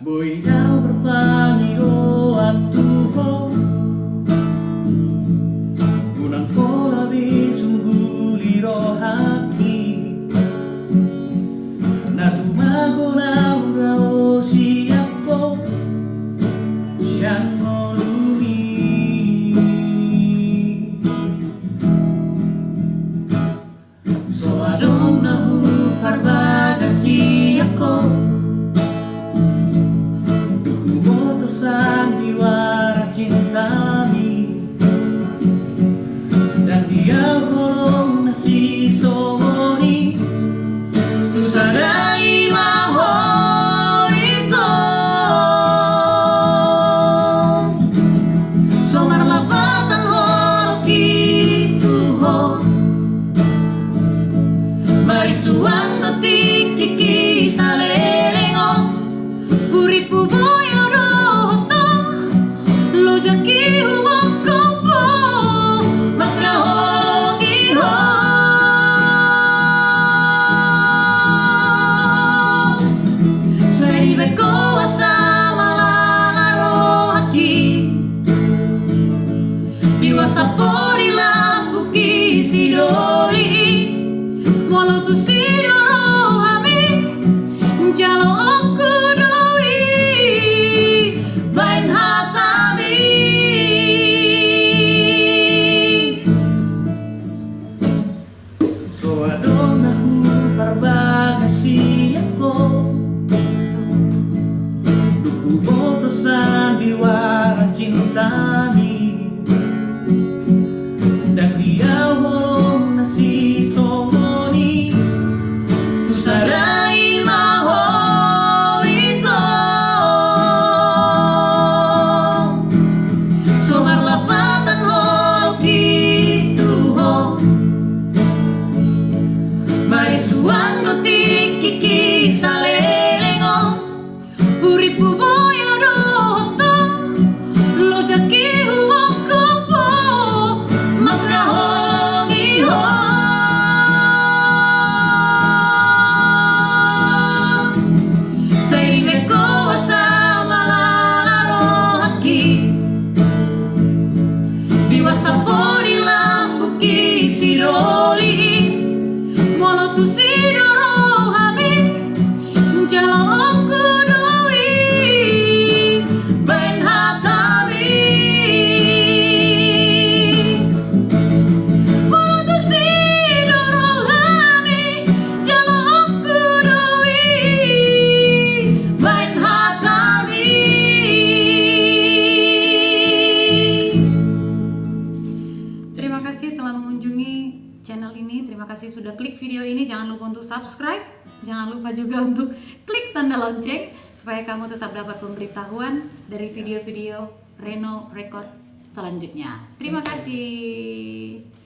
Boiau berpangido atuho Unang pola bisunguli rohaki Natumago na urao siyako Siyang olumi So adong nahuparbaga siyako Sandiwara cintami dan dia bolong nasi sohoni tu sadai maho itu somar lapatan hoki tuho mari suang detik kiki salelengo uripu boyo Jaki huwag ko po magkahogiho Sa ribe ko asama lalaro haki Iwasa po nila buki sidoli Walau tu sidoro hami Jalo aku doi Bain hatami So adong nahuparbaga siyako Duku boto sandiwara cintami Dan dia wolong nasi somoni Tu sadai maho ito Somar lapatan hoki tuho Mari suang detik kiki salelengo Uripu boyo doto Lo jaki huwag ko po Magkahogiho Sa iring ko asama lalaro haki Di WhatsApp po nilang buki sidoli Walau tu sidoro hami Jalo aku doi Bain hatami Walau tu sidoro hami Jalo aku doi Bain hatami Terima kasih telah mengunjungi channel ini. Terima kasih sudah klik video ini. Jangan lupa untuk subscribe. Jangan lupa juga untuk klik tanda lonceng supaya kamu tetap dapat pemberitahuan dari video-video Reno Record selanjutnya. Terima kasih.